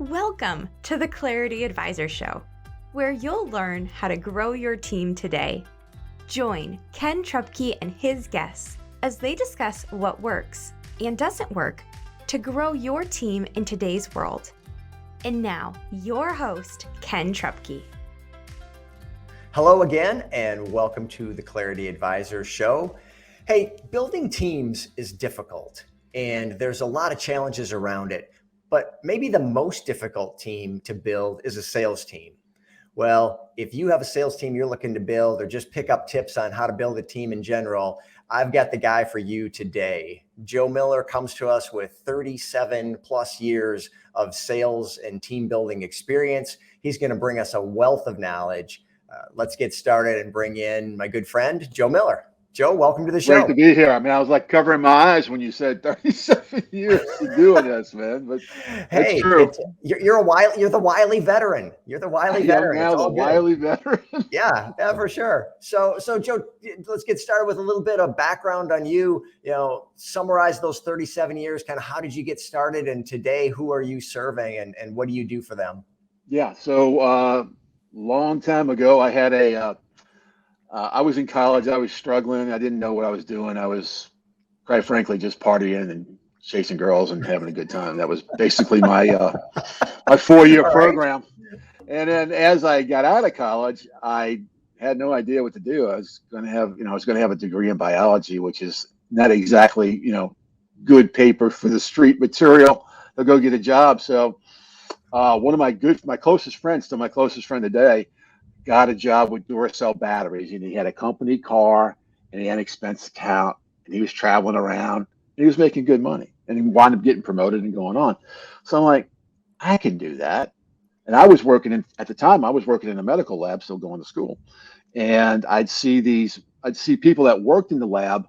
Welcome to the Clarity Advisor Show, where you'll learn how to grow your team today. Join Ken Trupke and his guests as they discuss what works and doesn't work to grow your team in today's world. And now, your host, Ken Trupke. Hello again, and welcome to the Clarity Advisor Show. Hey, building teams is difficult, and there's a lot of challenges around it. But maybe the most difficult team to build is a sales team. Well, if you have a sales team you're looking to build or just pick up tips on how to build a team in general, I've got the guy for you today. Joe Miller comes to us with 37 plus years of sales and team building experience. He's going to bring us a wealth of knowledge. Let's get started and bring in my good friend, Joe Miller. Joe, welcome to the show. Great to be here. I mean, I was like covering my eyes when you said 37 years to doing this, man. But hey, you're the wily veteran. You're the wily veteran. Now the wily veteran. Yeah, for sure. So Joe, let's get started with a little bit of background on you. Summarize those 37 years. Kind of how did you get started, and today who are you serving, and what do you do for them? Yeah. So long time ago, I had I was in college. I was struggling. I didn't know what I was doing. I was, quite frankly, just partying and chasing girls and having a good time. That was basically my 4-year program. And then as I got out of college, I had no idea what to do. I was going to have a degree in biology, which is not exactly, good paper for the street material to go get a job. So one of my closest friends, still my closest friend today, got a job with Duracell batteries, and he had a company car and he had an expense account, and he was traveling around and he was making good money, and he wound up getting promoted and going on. So I'm like, I can do that. And I was working in a medical lab, still going to school. And I'd see people that worked in the lab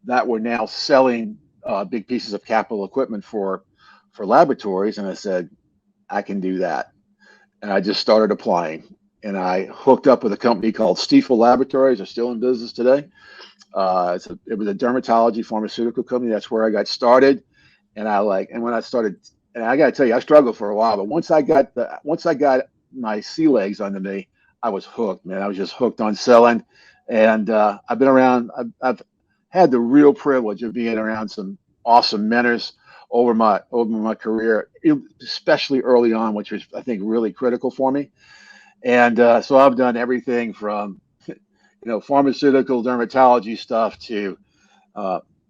that were now selling big pieces of capital equipment for laboratories. And I said, I can do that. And I just started applying. And I hooked up with a company called Stiefel Laboratories. They're still in business today. It was a dermatology pharmaceutical company. That's where I got started. And when I started, and I got to tell you, I struggled for a while, but once I got my sea legs under me, I was hooked, man. I was just hooked on selling. And I've been around. I've had the real privilege of being around some awesome mentors over my career, especially early on, which was, I think, really critical for me. And so I've done everything from, pharmaceutical dermatology stuff to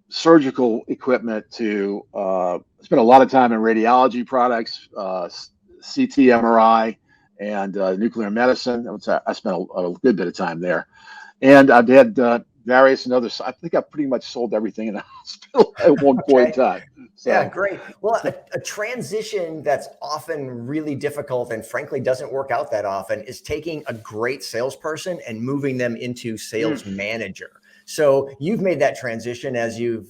surgical equipment to spent a lot of time in radiology products, CT, MRI, and nuclear medicine. I spent a good bit of time there. And I've had various and others. I think I pretty much sold everything in the hospital at one point in time. So, yeah, great. Well, a transition that's often really difficult and frankly doesn't work out that often is taking a great salesperson and moving them into sales manager. So you've made that transition as you've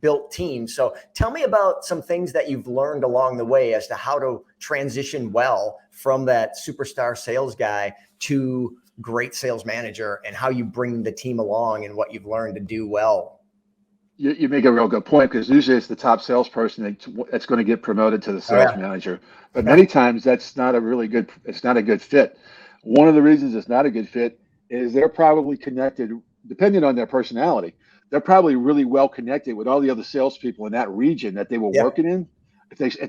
built teams. So tell me about some things that you've learned along the way as to how to transition well from that superstar sales guy to great sales manager, and how you bring the team along and what you've learned to do well. You make a real good point, because usually it's the top salesperson that's going to get promoted to the sales manager. But many times it's not a good fit. One of the reasons it's not a good fit is they're probably connected, depending on their personality, they're probably really well connected with all the other salespeople in that region that they were working in.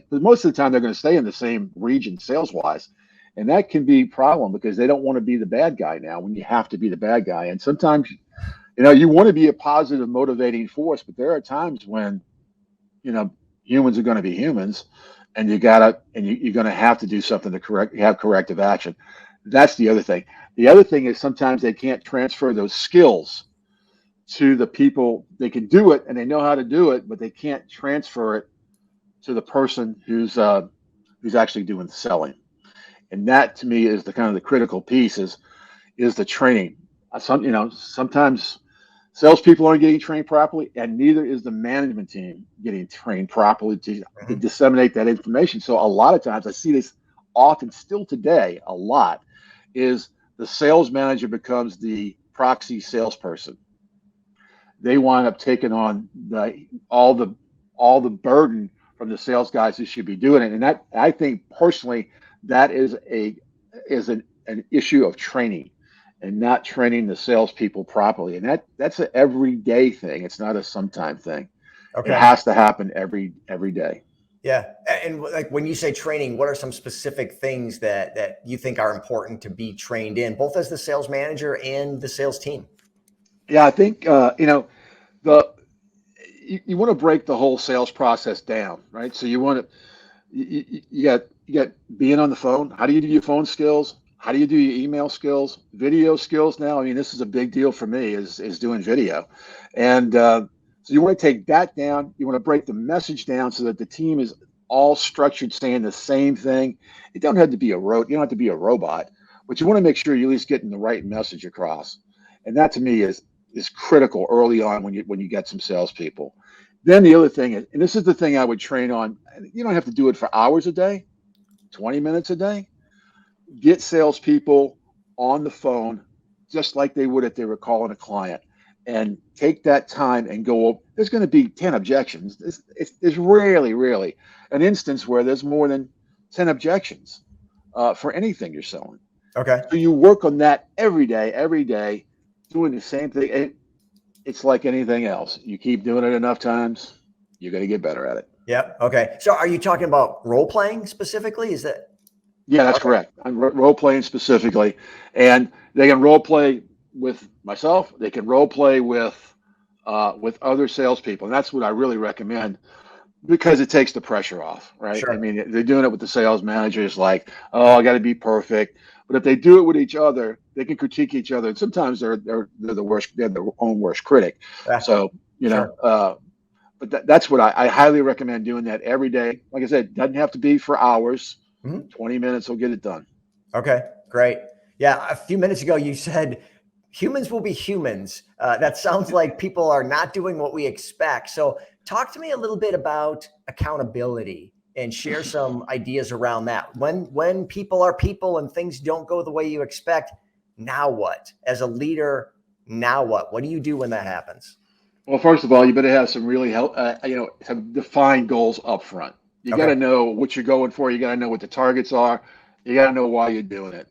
Most of the time they're going to stay in the same region sales-wise. And that can be a problem, because they don't want to be the bad guy now when you have to be the bad guy. And sometimes, you want to be a positive, motivating force, but there are times when, humans are going to be humans, and you're going to have to do something to have corrective action. That's the other thing. The other thing is sometimes they can't transfer those skills to the people. They can do it and they know how to do it, but they can't transfer it to the person who's actually doing the selling. And that, to me, is the kind of the critical piece is the training. Sometimes salespeople aren't getting trained properly, and neither is the management team getting trained properly to disseminate that information. So a lot of times, I see this often still today, a lot, is the sales manager becomes the proxy salesperson. They wind up taking on all the burden from the sales guys who should be doing it. And that, I think personally, that is an issue of training and not training the salespeople properly. And that's an everyday thing. It's not a sometime thing. It Okay. has to happen every day. Yeah. And like when you say training, what are some specific things that you think are important to be trained in, both as the sales manager and the sales team? Yeah, I think the you want to break the whole sales process down, right? So you want to you got being on the phone. How do you do your phone skills? How do you do your email skills? Video skills now. I mean, this is a big deal for me is doing video, and so you want to take that down. You want to break the message down so that the team is all structured, saying the same thing. You don't have to be you don't have to be a robot, but you want to make sure you're at least getting the right message across. And that to me is critical early on when you get some salespeople. Then the other thing is, and this is the thing I would train on. You don't have to do it for hours a day, 20 minutes a day. Get salespeople on the phone just like they would if they were calling a client, and take that time and go. There's going to be 10 objections. There's rarely an instance where there's more than 10 objections for anything you're selling. Okay. So you work on that every day, doing the same thing. It's like anything else. You keep doing it enough times, you're going to get better at it. Yep. Okay. So are you talking about role playing specifically? Is that? Yeah, that's correct. I'm role playing specifically, and they can role play with myself. They can role play with other salespeople, and that's what I really recommend because it takes the pressure off, right? Sure. I mean, they're doing it with the sales managers, like, oh, I got to be perfect. But if they do it with each other, they can critique each other. And sometimes they're the worst. They're their own worst critic. Yeah. So Sure. but that's what I highly recommend doing that every day. Like I said, doesn't have to be for hours. 20 minutes will get it done. Okay, great. Yeah, a few minutes ago you said humans will be humans. That sounds like people are not doing what we expect. So talk to me a little bit about accountability and share some ideas around that. When people are people and things don't go the way you expect, now what? As a leader, now what? What do you do when that happens? Well, first of all, you better have some really some defined goals up front. You got to know what you're going for. You got to know what the targets are. You got to know why you're doing it.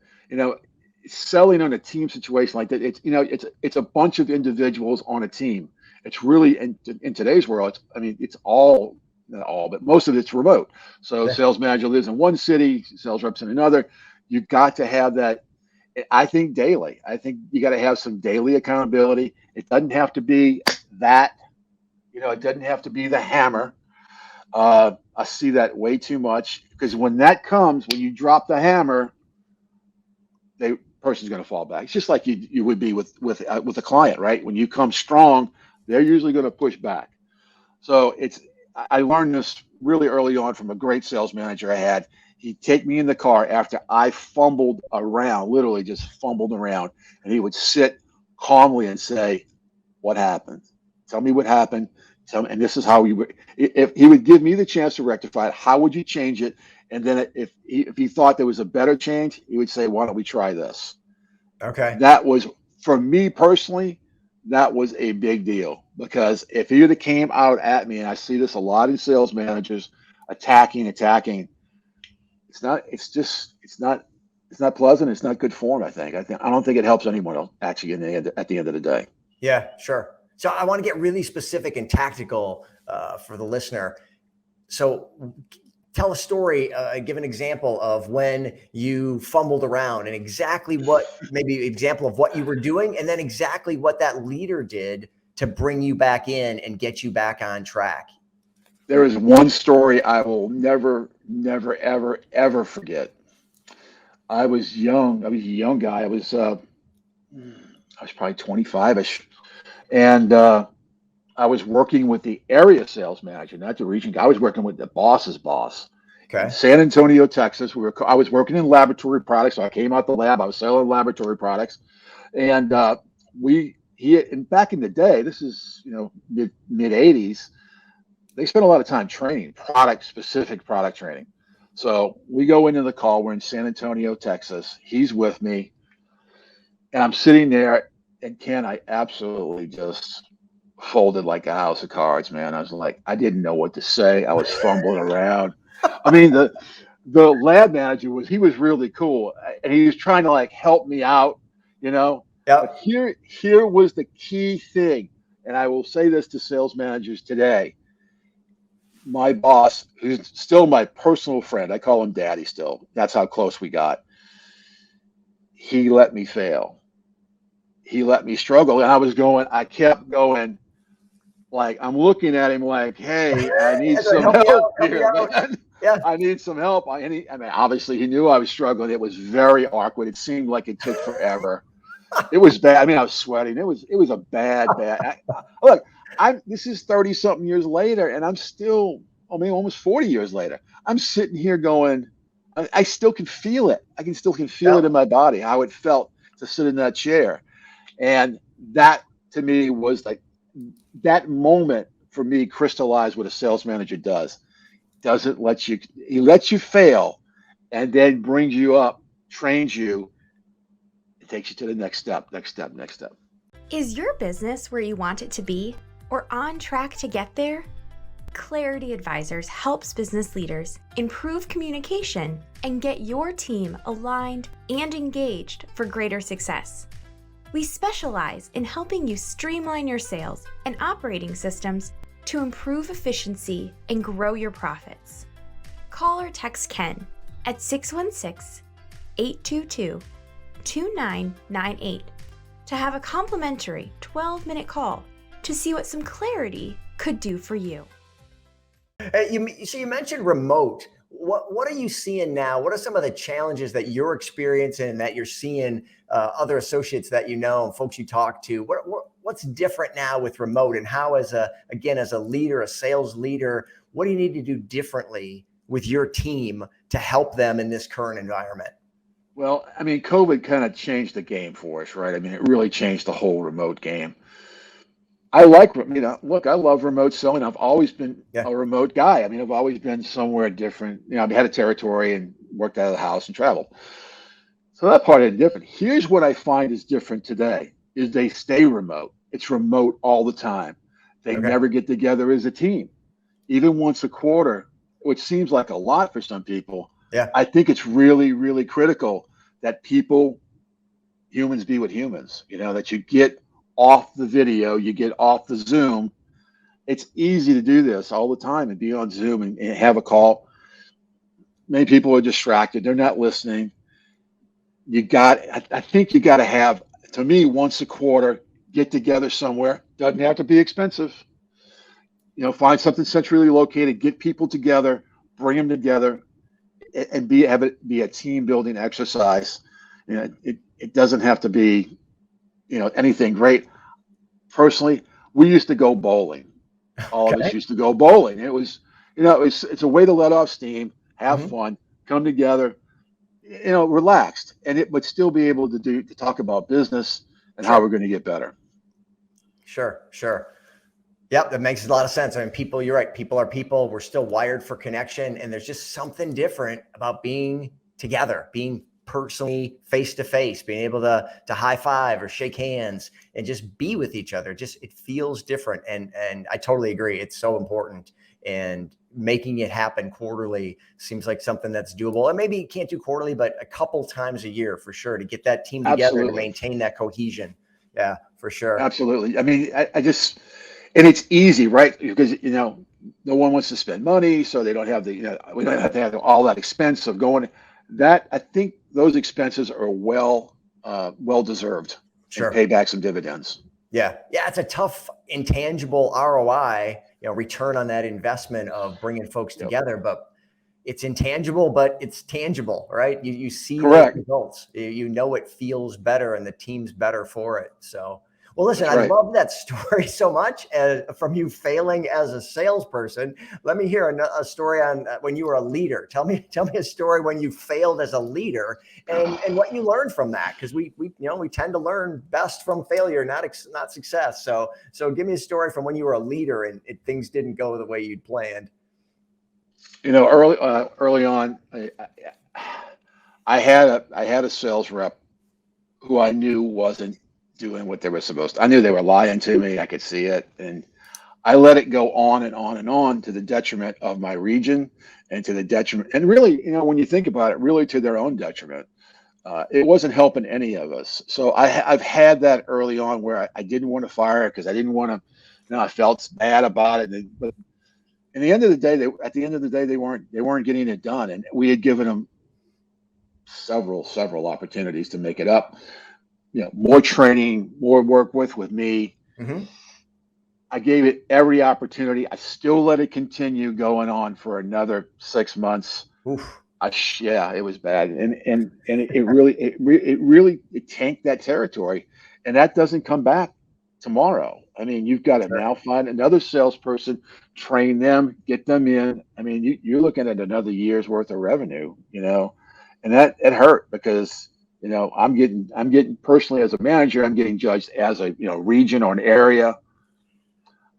Selling on a team situation like that, it's a bunch of individuals on a team. It's really in today's world. It's all, not all, but most of it's remote. So sales manager lives in one city, sales reps in another. You got to have that. I think daily. I think you got to have some daily accountability. It doesn't have to be that. It doesn't have to be the hammer. I see that way too much because when that comes, when you drop the hammer, the person's going to fall back. It's just like you would be with a client, right? When you come strong, they're usually going to push back. So I learned this really early on from a great sales manager I had. He'd take me in the car after I fumbled around, literally just fumbled around, and he would sit calmly and say, "What happened? Tell me what happened. Tell me." And this is how if he would give me the chance to rectify it, how would you change it? And then if he thought there was a better change, he would say, "Why don't we try this?" Okay. That was, for me personally, that was a big deal because if he would have came out at me, and I see this a lot in sales managers, attacking, it's not pleasant. It's not good form. I don't think it helps anyone else actually at the end of the day. Yeah, sure. So I want to get really specific and tactical for the listener. So tell a story, give an example of when you fumbled around and exactly maybe example of what you were doing and then exactly what that leader did to bring you back in and get you back on track. There is one story I will never, ever, ever forget. I was young. I was a young guy. I was probably 25-ish. And I was working with the area sales manager, not the region guy. I was working with the boss's boss. Okay. In San Antonio, Texas. I was working in laboratory products. So I came out the lab. I was selling laboratory products. And back in the day, this is, mid 80s, they spent a lot of time training, specific product training. So we go into the call. We're in San Antonio, Texas. He's with me. And I'm sitting there, and Ken, I absolutely just folded like a house of cards, man. I was like, I didn't know what to say. I was fumbling around. I mean, the lab manager he was really cool, and he was trying to like help me out, you know. But Yep. here was the key thing, and I will say this to sales managers today. My boss, who's still my personal friend, I call him Daddy still. That's how close we got. He let me fail. He let me struggle, and I kept going. Like I'm looking at him like, hey, I need That's right. some Help me out. help Help me here, out. man. Yeah. I need some help. I mean, obviously he knew I was struggling. It was very awkward. It seemed like it took forever. It was bad. I mean, I was sweating. It was a bad. Look, this is 30 something years later, and I'm still, I mean, almost 40 years later. I'm sitting here going, I still can feel it. Can feel it in Yep. my body, how it felt to sit in that chair. And that to me was like that moment for me crystallized what a sales manager does. Doesn't let you, he lets you fail and then brings you up, trains you, it takes you to the next step, next step, next step. Is your business where you want it to be or on track to get there? Clarity Advisors helps business leaders improve communication and get your team aligned and engaged for greater success. We specialize in helping you streamline your sales and operating systems to improve efficiency and grow your profits. Call or text Ken at 616-822-2998 to have a complimentary 12-minute call to see what some clarity could do for you. So you mentioned remote. What are you seeing now? What are some of the challenges that you're experiencing and that you're seeing other associates that you know and folks you talk to? What's different now with remote, and how, as a leader, a sales leader, what do you need to do differently with your team to help them in this current environment? Well, I mean, COVID kind of changed the game for us, right? I mean, it really changed the whole remote game. I like, look, I love remote selling. I've always been Yeah. a remote guy. I mean, I've always been somewhere different. I've had a territory and worked out of the house and traveled. So that part is different. Here's what I find is different today is they stay remote. It's remote all the time. They Okay. never get together as a team, even once a quarter, which seems like a lot for some people. Yeah. I think it's really, really critical that humans be with humans, that you get off the video, you get off the Zoom. It's easy to do this all the time and be on Zoom and have a call. Many people are distracted. They're not listening. I think you got to have, to me, once a quarter, get together somewhere. Doesn't have to be expensive. Find something centrally located, get people together, bring them together, and have it be a team building exercise. It doesn't have to be, anything great. Personally, we used to go bowling. All of us used to go bowling. It was, it's a way to let off steam, have fun, come together, relaxed, but still be able to talk about business and how we're going to get better. Sure. Yep, that makes a lot of sense. I mean, people, you're right. People are people. We're still wired for connection, and there's just something different about being together, being personally face to face, being able to high five or shake hands and just be with each other. It feels different, and I totally agree. It's so important, and making it happen quarterly seems like something that's doable. And maybe you can't do quarterly, but a couple times a year for sure to get that team together. Absolutely. To maintain that cohesion. Yeah, for sure. Absolutely. I mean, and it's easy, right? Because, no one wants to spend money, so they don't have we don't have to have all that expense of going. That, I think those expenses are well deserved. Sure. And pay back some dividends. Yeah. It's a tough intangible ROI, return on that investment of bringing folks together, but it's intangible, but it's tangible, right? You see the results, it feels better and the team's better for it. So, well, listen, I love that story so much from you failing as a salesperson. Let me hear a story on when you were a leader. Tell me a story when you failed as a leader and what you learned from that. Because we tend to learn best from failure, not success. So give me a story from when you were a leader and things didn't go the way you'd planned. Early on, I had a sales rep who I knew doing what they were supposed to. I knew they were lying to me. I could see it. And I let it go on and on and on to the detriment of my region and to the detriment. And really, when you think about it, really to their own detriment. It wasn't helping any of us. So I've had that early on where I didn't want to fire because I didn't want to, I felt bad about it. But at the end of the day, they weren't getting it done. And we had given them several opportunities to make it up. More training, more work with me. Mm-hmm. I gave it every opportunity. I still let it continue going on for another 6 months. Oof. Yeah, it was bad, and it really tanked that territory, and that doesn't come back tomorrow. I mean, you've got to now find another salesperson, train them, get them in. I mean, you're looking at another year's worth of revenue, and that it hurt because I'm getting personally as a manager, I'm getting judged as a region or an area.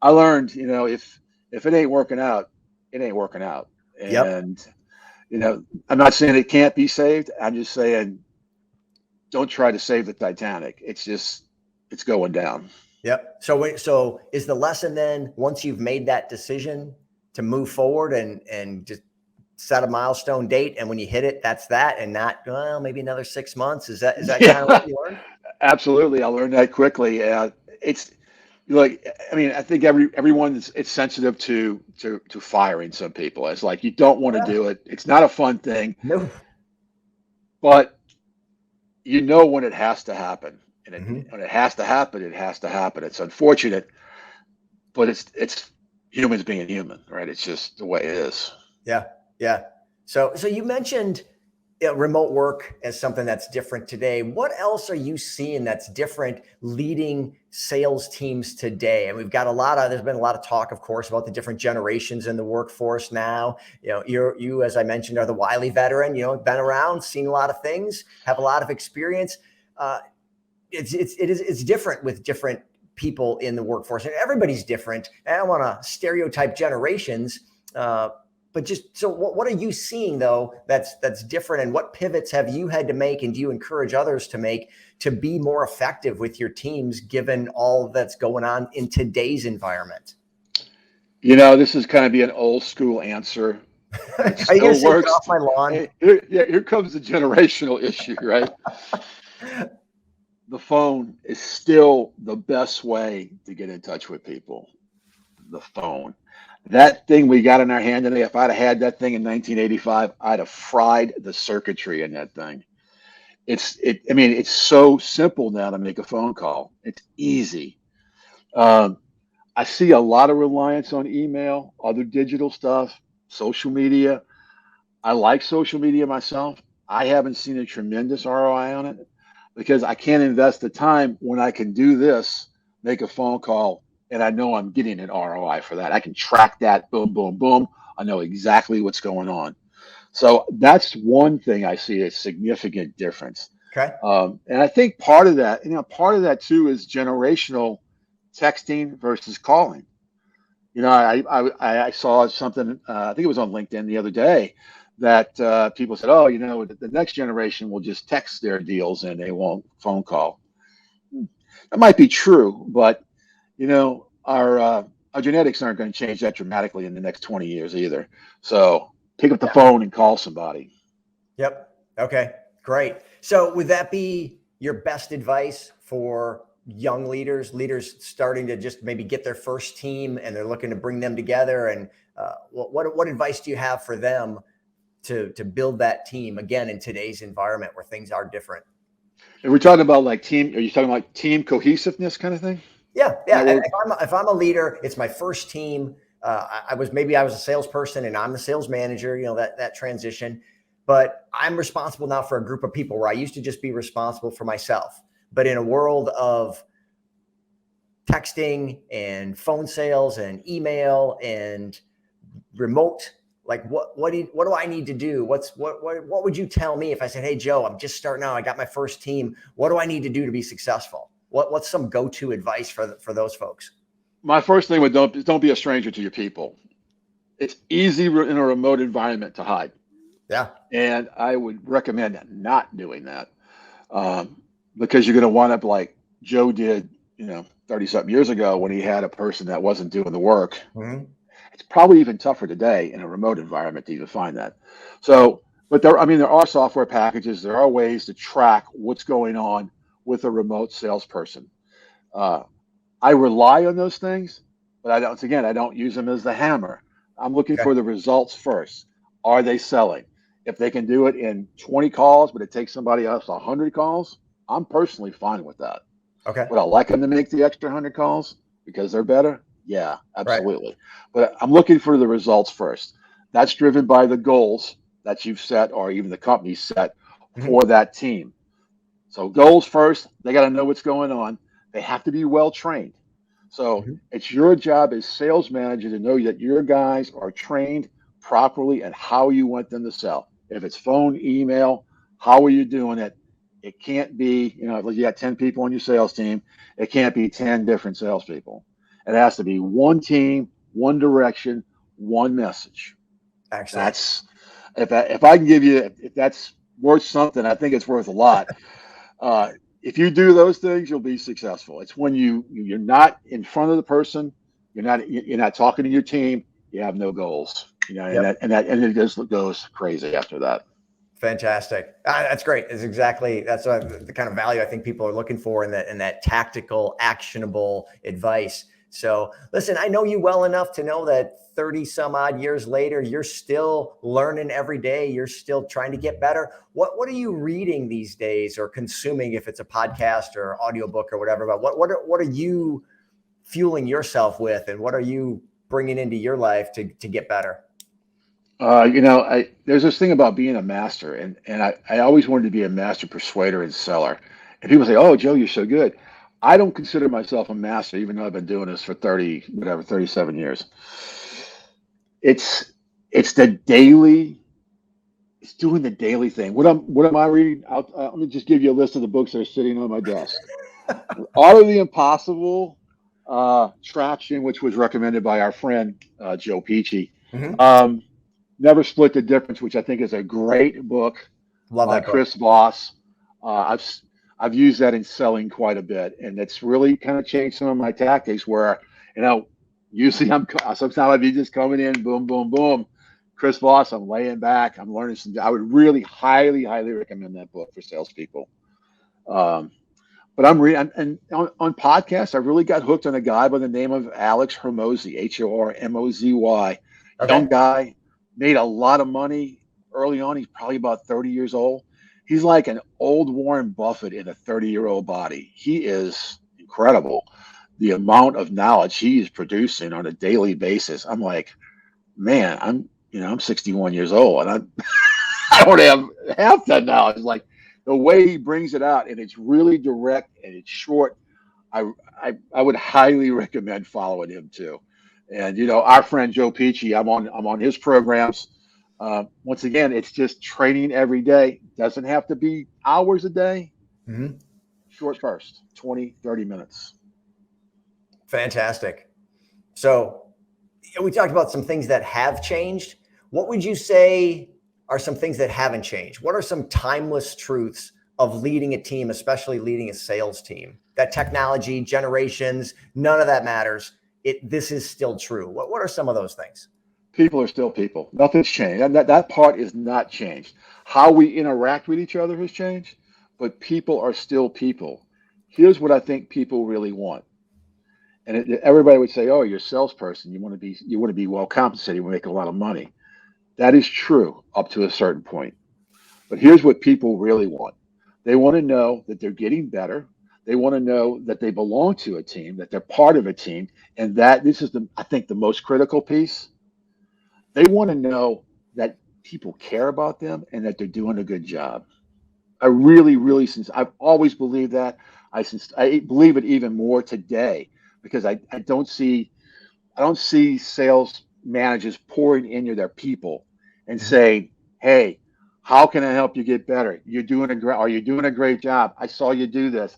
I learned, if it ain't working out, it ain't working out, and. I'm not saying it can't be saved. I'm just saying, don't try to save the Titanic. It's going down. Yep. So is the lesson then, once you've made that decision to move forward and just set a milestone date, and when you hit it, that's that, and not, well, maybe another 6 months? Is that kind of what you learned? Absolutely. I learned that quickly. It's like, I mean, I think everyone's it's sensitive to firing some people. It's like, you don't want to do it. It's not a fun thing. No. But when it has to happen. And when it has to happen, it has to happen. It's unfortunate, but it's humans being human, right? It's just the way it is. Yeah. Yeah. So you mentioned remote work as something that's different today. What else are you seeing that's different leading sales teams today? And there's been a lot of talk, of course, about the different generations in the workforce now. You, as I mentioned, are the wily veteran, been around, seen a lot of things, have a lot of experience. It's different with different people in the workforce, and everybody's different. And I don't want to stereotype generations, but just, so what are you seeing though that's different, and what pivots have you had to make, and do you encourage others to make to be more effective with your teams given all that's going on in today's environment? This is kind of be an old school answer. It Are you going to still works. Off my lawn? Here comes the generational issue, right? The phone is still the best way to get in touch with people. The phone. That thing we got in our hand today, if I'd have had that thing in 1985, I'd have fried the circuitry in that thing. It's so simple now to make a phone call. It's easy. I see a lot of reliance on email, other digital stuff, social media. I like social media myself. I haven't seen a tremendous ROI on it because I can't invest the time when I can do this, make a phone call, and I know I'm getting an ROI for that. I can track that, boom, boom, boom. I know exactly what's going on. So that's one thing I see a significant difference. Okay. And I think part of that too is generational texting versus calling. I saw something, I think it was on LinkedIn the other day, that people said, oh, the next generation will just text their deals and they won't phone call. That might be true, but our genetics aren't going to change that dramatically in the next 20 years either. So pick up the phone and call somebody. Yep. Okay, great. So would that be your best advice for young leaders starting to just maybe get their first team and they're looking to bring them together? And what advice do you have for them to build that team again in today's environment where things are different? And we're talking about like team. Are you talking like team cohesiveness kind of thing? Yeah. If I'm a leader, it's my first team. I was a salesperson and I'm the sales manager. That transition, but I'm responsible now for a group of people where I used to just be responsible for myself. But in a world of texting and phone sales and email and remote, like what do I need to do? What would you tell me if I said, hey, Joe, I'm just starting out, I got my first team. What do I need to do to be successful? What's some go-to advice for those folks? My first thing would don't be a stranger to your people. It's easy in a remote environment to hide. Yeah. And I would recommend not doing that because you're going to wind up like Joe did, 30 something years ago when he had a person that wasn't doing the work. Mm-hmm. It's probably even tougher today in a remote environment to even find that. So, but there are software packages. There are ways to track what's going on with a remote salesperson. Uh, I rely on those things, but I don't use them as the hammer. I'm looking Okay. for the results first. Are they selling? If they can do it in 20 calls, but it takes somebody else 100 calls, I'm personally fine with that. Okay. Would I like them to make the extra 100 calls because they're better? Yeah, Right. absolutely. But I'm looking for the results first. That's driven by the goals that you've set or even the company set Mm-hmm. for that team. So goals first, they got to know what's going on. They have to be well trained. So Mm-hmm. it's your job as sales manager to know that your guys are trained properly and how you want them to sell. If it's phone, email, how are you doing it? It can't be, like you got 10 people on your sales team. It can't be 10 different salespeople. It has to be one team, one direction, one message. Excellent. That's if I can give you if that's worth something, I think it's worth a lot. If you do those things, you'll be successful. It's when you're not in front of the person, you're not talking to your team, you have no goals, and Yep. and it just goes crazy after that. Fantastic. That's great. That's the kind of value I think people are looking for in that tactical, actionable advice. So listen, I know you well enough to know that 30 some odd years later, you're still learning every day. You're still trying to get better. What are you reading these days or consuming, if it's a podcast or audiobook or whatever, but what are you fueling yourself with, and what are you bringing into your life to get better? There's this thing about being a master, and I always wanted to be a master persuader and seller. And people say, "Oh, Joe, you're so good." I don't consider myself a master, even though I've been doing this for 37 years. It's it's the daily, it's doing the daily thing. What am I reading? Let me just give you a list of the books that are sitting on my desk. Art of the Impossible, Traction, which was recommended by our friend Joe Peachy. Mm-hmm. Um, Never Split the Difference, which I think is a great book Love by that book. Chris Voss. I've used that in selling quite a bit, and it's really kind of changed some of my tactics. Where usually sometimes I'd be just coming in, boom, boom, boom. Chris Voss, I'm laying back, I'm learning some. I would really highly, highly recommend that book for salespeople. Um, but I'm reading, and on podcasts, I really got hooked on a guy by the name of Alex Hormozy, Hormozy. Okay. Young guy, made a lot of money early on. He's probably about 30 years old. He's like an old Warren Buffett in a 30-year-old body. He is incredible. The amount of knowledge he is producing on a daily basis. I'm like, man, I'm 61 years old, and I don't have half that knowledge. Like the way he brings it out, and it's really direct and it's short. I would highly recommend following him too. And our friend Joe Peachy, I'm on his programs. Once again, it's just training every day. Doesn't have to be hours a day. Mm-hmm. Short burst, 20, 30 minutes. Fantastic. So we talked about some things that have changed. What would you say are some things that haven't changed? What are some timeless truths of leading a team, especially leading a sales team? That technology, generations, none of that matters. This is still true. What are some of those things? People are still people. Nothing's changed. And that part is not changed. How we interact with each other has changed, but people are still people. Here's what I think people really want. And everybody would say, "Oh, you're a salesperson. You want to be well compensated. You want to make a lot of money." That is true up to a certain point. But here's what people really want. They want to know that they're getting better. They want to know that they belong to a team, that they're part of a team, and that this is I think the most critical piece. They want to know that people care about them and that they're doing a good job. I really, really, since I've always believed that, I believe it even more today because I don't see sales managers pouring into their people and Mhm. saying, "Hey, how can I help you get better? Are you doing a great job? I saw you do this."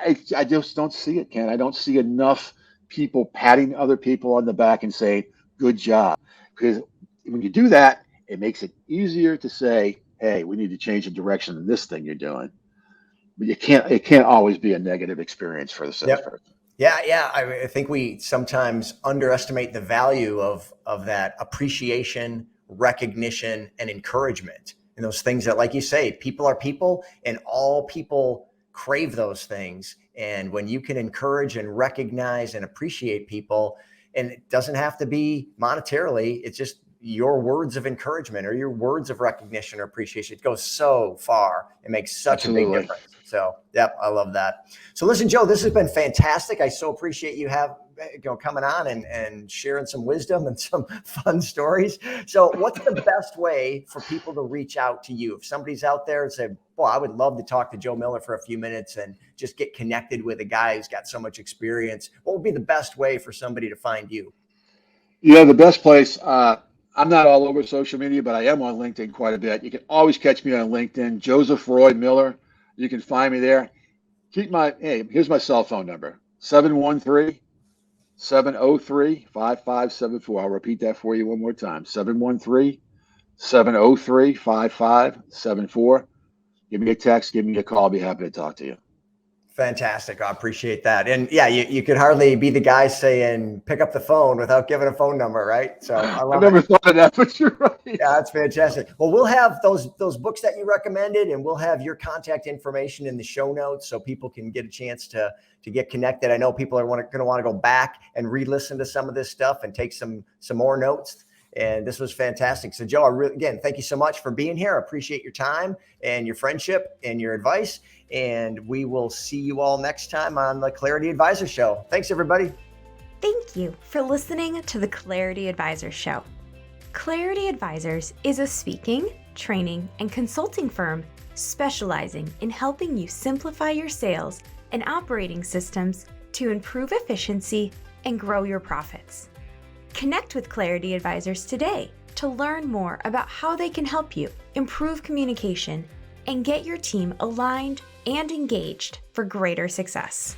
I just don't see it, Ken. I don't see enough people patting other people on the back and saying, "Good job." Because when you do that, it makes it easier to say, "Hey, we need to change the direction of this thing you're doing." But it can't always be a negative experience for the Yep. salesperson. Yeah. I think we sometimes underestimate the value of that appreciation, recognition, and encouragement. And those things that, like you say, people are people, and all people crave those things. And when you can encourage and recognize and appreciate people, and it doesn't have to be monetarily, it's just your words of encouragement or your words of recognition or appreciation. It goes so far. It makes such a big Absolutely. difference. So, yep, I love that. So listen, Joe, this has been fantastic. I so appreciate you coming on and sharing some wisdom and some fun stories. So what's the best way for people to reach out to you? If somebody's out there and say, boy, I would love to talk to Joe Miller for a few minutes and just get connected with a guy who's got so much experience, what would be the best way for somebody to find you? Yeah, the best place. I'm not all over social media, but I am on LinkedIn quite a bit. You can always catch me on LinkedIn, Joseph Roy Miller. You can find me there. Here's my cell phone number, 713-703-5574. I'll repeat that for you one more time, 713-703-5574. Give me a text, give me a call. I'll be happy to talk to you. Fantastic. I appreciate that. And yeah, you could hardly be the guy saying, pick up the phone without giving a phone number, right? So I love never thought of that, but you're right. Yeah, that's fantastic. Well, we'll have those books that you recommended, and we'll have your contact information in the show notes so people can get a chance to get connected. I know people are going to want to go back and re-listen to some of this stuff and take some more notes. And this was fantastic. So, Joe, again, thank you so much for being here. I appreciate your time and your friendship and your advice. And we will see you all next time on the Clarity Advisor Show. Thanks, everybody. Thank you for listening to the Clarity Advisor Show. Clarity Advisors is a speaking, training, and consulting firm specializing in helping you simplify your sales and operating systems to improve efficiency and grow your profits. Connect with Clarity Advisors today to learn more about how they can help you improve communication and get your team aligned and engaged for greater success.